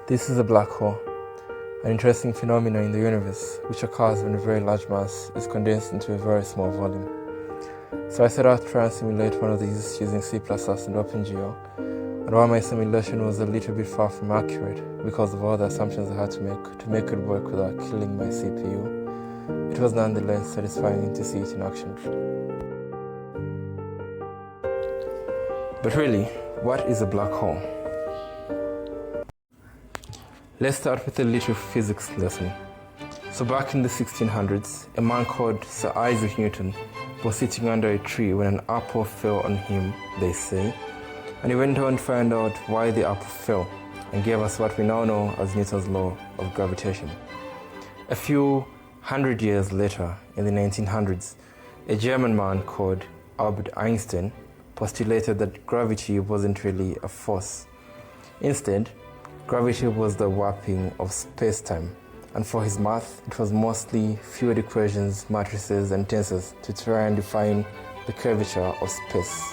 This is a black hole, an interesting phenomenon in the universe which occurs when a very large mass is condensed into a very small volume. So I set out to try and simulate one of these using C++ and OpenGL, and while my simulation was a little bit far from accurate because of all the assumptions I had to make it work without killing my CPU, it was nonetheless satisfying to see it in action. But really, what is a black hole? Let's start with a little physics lesson. So back in the 1600s, a man called Sir Isaac Newton was sitting under a tree when an apple fell on him, they say, and he went on to find out why the apple fell and gave us what we now know as Newton's law of gravitation. A few hundred years later, in the 1900s, a German man called Albert Einstein postulated that gravity wasn't really a force. Instead, gravity was the warping of space-time, and for his math, it was mostly fluid equations, matrices, and tensors to try and define the curvature of space.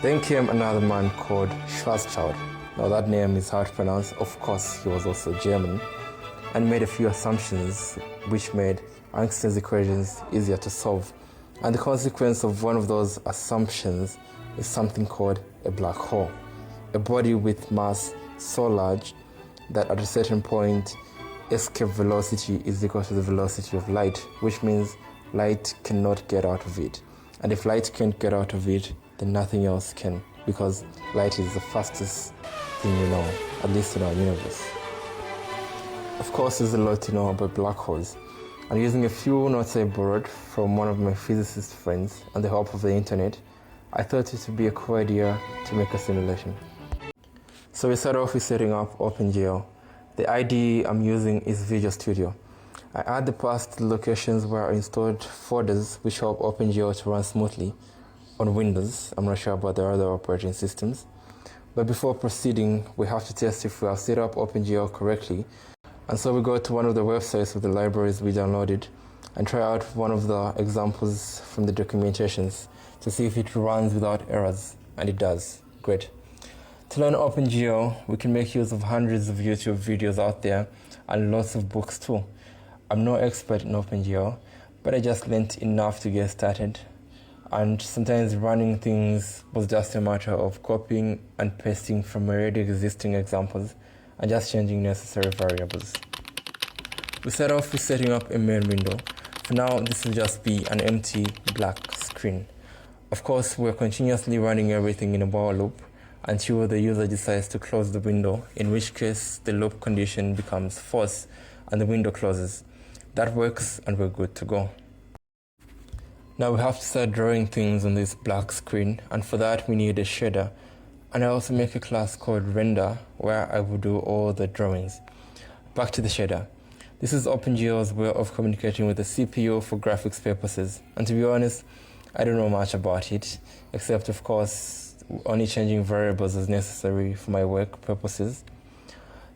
Then came another man called Schwarzchild. Now that name is hard to pronounce, of course he was also German, and made a few assumptions which made Einstein's equations easier to solve. And the consequence of one of those assumptions is something called a black hole, a body with mass so large that at a certain point escape velocity is equal to the velocity of light, which means light cannot get out of it. And if light can't get out of it, then nothing else can, because light is the fastest thing we know, at least in our universe. Of course, there's a lot to know about black holes, and using a few notes I borrowed from one of my physicist friends and the help of the internet, I thought it would be a cool idea to make a simulation. So we start off with setting up OpenGL. The IDE I'm using is Visual Studio. I add the paths to the locations where I installed folders which help OpenGL to run smoothly on Windows. I'm not sure about the other operating systems. But before proceeding, we have to test if we have set up OpenGL correctly. And so we go to one of the websites of the libraries we downloaded and try out one of the examples from the documentations to see if it runs without errors. And it does. Great. To learn OpenGL, we can make use of hundreds of YouTube videos out there and lots of books too. I'm no expert in OpenGL, but I just learned enough to get started. And sometimes running things was just a matter of copying and pasting from already existing examples and just changing necessary variables. We start off with setting up a main window. For now, this will just be an empty black screen. Of course, we're continuously running everything in a while loop until the user decides to close the window, in which case the loop condition becomes false and the window closes. That works and we're good to go. Now we have to start drawing things on this black screen, and for that we need a shader. And I also make a class called render where I will do all the drawings. Back to the shader. This is OpenGL's way of communicating with the CPU for graphics purposes. And to be honest, I don't know much about it, except of course only changing variables as necessary for my work purposes.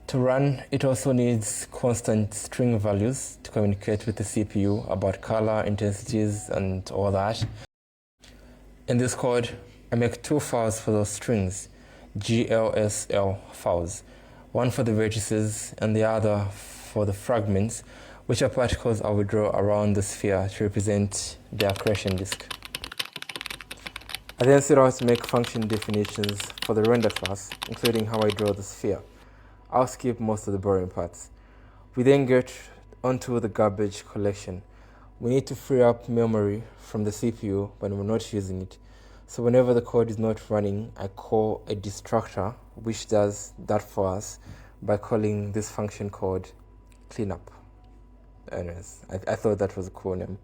To run, it also needs constant string values to communicate with the CPU about color, intensities, and all that. In this code, I make two files for those strings, GLSL files, one for the vertices and the other for the fragments, which are particles I will draw around the sphere to represent the accretion disk. I then set out to make function definitions for the render class, including how I draw the sphere. I'll skip most of the boring parts. We then get onto the garbage collection. We need to free up memory from the CPU when we're not using it. So whenever the code is not running, I call a destructor, which does that for us by calling this function called cleanup. Anyways, I thought that was a cool name.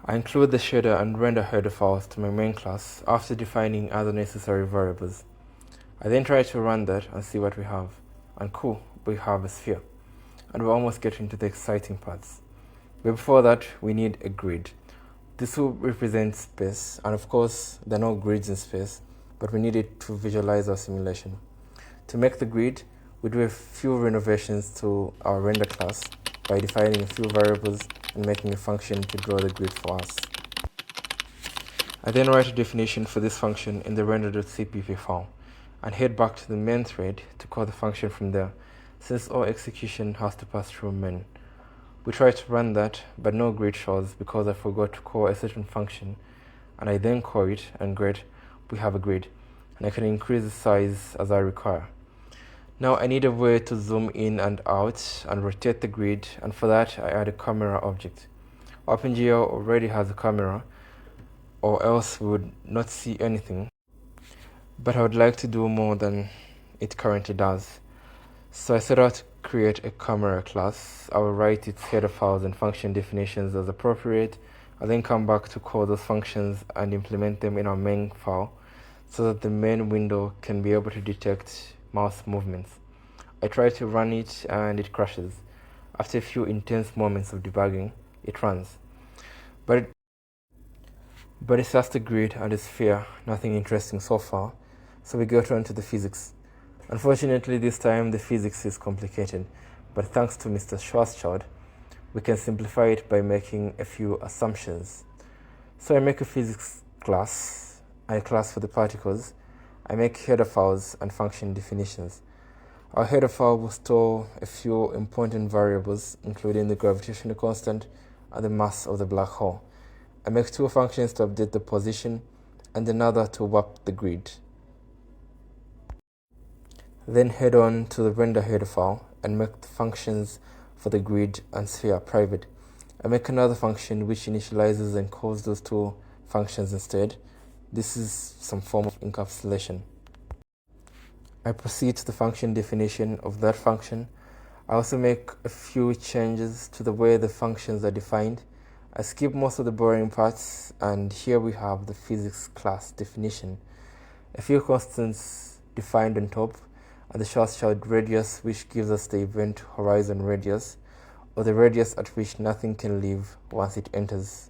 I include the shader and render header files to my main class after defining other necessary variables. I then try to run that and see what we have. And cool, we have a sphere. And we're almost getting to the exciting parts. But before that, we need a grid. This will represent space, and of course, there are no grids in space, but we need it to visualize our simulation. To make the grid, we do a few renovations to our render class by defining a few variables and making a function to draw the grid for us. I then write a definition for this function in the render.cpp file. and head back to the main thread to call the function from there, since all execution has to pass through main. We try to run that, but no grid shows because I forgot to call a certain function, and I then call it, and great, we have a grid, and I can increase the size as I require. Now I need a way to zoom in and out and rotate the grid, and for that I add a camera object. OpenGL already has a camera, or else we would not see anything, but I would like to do more than it currently does. So I set out to create a camera class. I will write its header files and function definitions as appropriate. I then come back to call those functions and implement them in our main file so that the main window can be able to detect mouse movements. I try to run it and it crashes. After a few intense moments of debugging, it runs. But it's just a grid and a sphere, nothing interesting so far. So we get on to the physics. Unfortunately, this time the physics is complicated, but thanks to Mr. Schwarzchild, we can simplify it by making a few assumptions. So I make a physics class, a class for the particles. I make header files and function definitions. Our header file will store a few important variables, including the gravitational constant and the mass of the black hole. I make two functions to update the position and another to warp the grid. Then head on to the render header file and make the functions for the grid and sphere private. I make another function which initializes and calls those two functions instead. This is some form of encapsulation. I proceed to the function definition of that function. I also make a few changes to the way the functions are defined. I skip most of the boring parts, and here we have the physics class definition. A few constants defined on top, and the Schwarzchild radius, which gives us the event horizon radius, or the radius at which nothing can leave once it enters.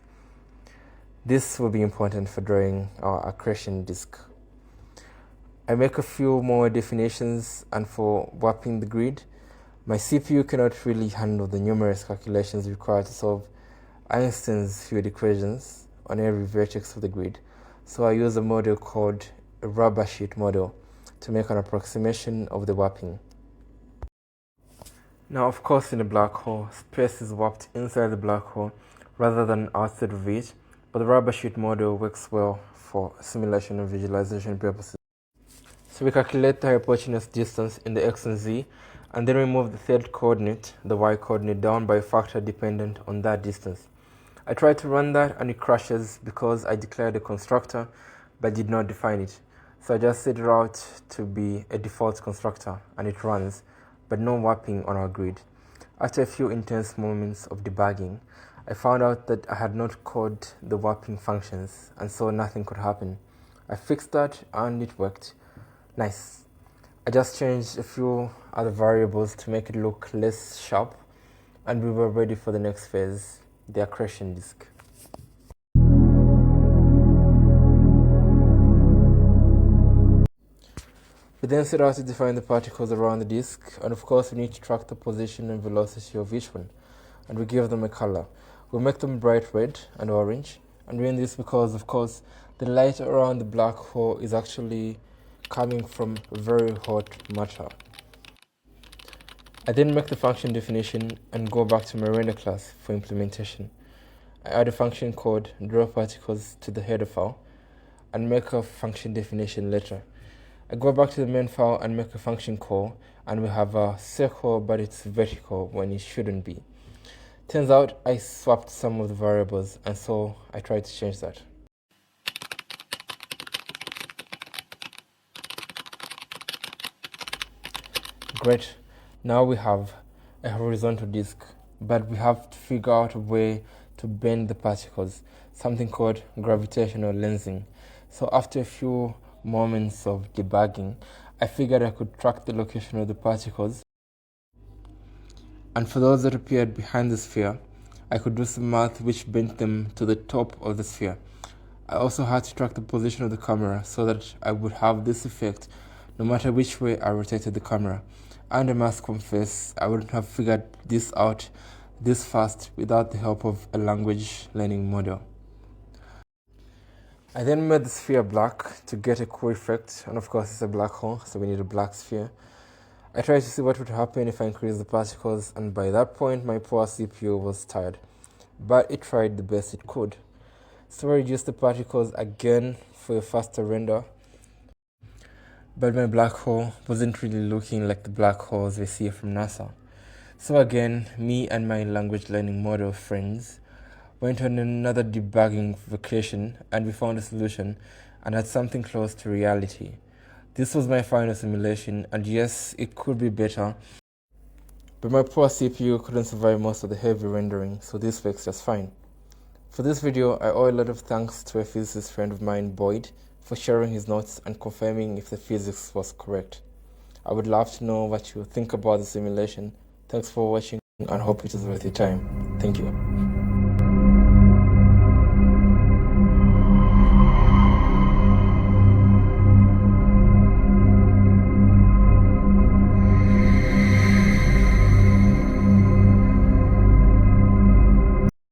This will be important for drawing our accretion disk. I make a few more definitions, and for warping the grid, my CPU cannot really handle the numerous calculations required to solve Einstein's field equations on every vertex of the grid, so I use a model called a rubber sheet model to make an approximation of the warping. Now, of course, in a black hole, space is warped inside the black hole rather than outside of it, but the rubber sheet model works well for simulation and visualization purposes. So we calculate the hypotenuse distance in the x and z, and then remove the third coordinate, the y coordinate, down by a factor dependent on that distance. I try to run that and it crashes because I declared a constructor but did not define it. So I just set it out to be a default constructor and it runs, but no warping on our grid. After a few intense moments of debugging, I found out that I had not called the warping functions, and so nothing could happen. I fixed that and it worked. Nice. I just changed a few other variables to make it look less sharp, and we were ready for the next phase, the accretion disk. We then set out to define the particles around the disk, and of course we need to track the position and velocity of each one, and we give them a color. We'll make them bright red and orange, and we're doing this because, of course, the light around the black hole is actually coming from very hot matter. I then make the function definition and go back to my render class for implementation. I add a function called drawParticles to the header file and make a function definition later. I go back to the main file and make a function call, and we have a circle, but it's vertical when it shouldn't be. Turns out I swapped some of the variables, and so I tried to change that. Great, now we have a horizontal disk, but we have to figure out a way to bend the particles, something called gravitational lensing. So after a few moments of debugging, I figured I could track the location of the particles, and for those that appeared behind the sphere, I could do some math which bent them to the top of the sphere. I also had to track the position of the camera so that I would have this effect no matter which way I rotated the camera, and I must confess I wouldn't have figured this out this fast without the help of a language learning model. I then made the sphere black to get a cool effect, and of course it's a black hole, so we need a black sphere. I tried to see what would happen if I increased the particles, and by that point my poor CPU was tired. But it tried the best it could. So I reduced the particles again for a faster render. But my black hole wasn't really looking like the black holes we see from NASA. So again, me and my language learning model friends went on another debugging vacation, and we found a solution and had something close to reality. This was my final simulation, and yes, it could be better, but my poor CPU couldn't survive most of the heavy rendering, so this works just fine. For this video, I owe a lot of thanks to a physicist friend of mine, Boyd, for sharing his notes and confirming if the physics was correct. I would love to know what you think about the simulation. Thanks for watching and hope it is worth your time. Thank you.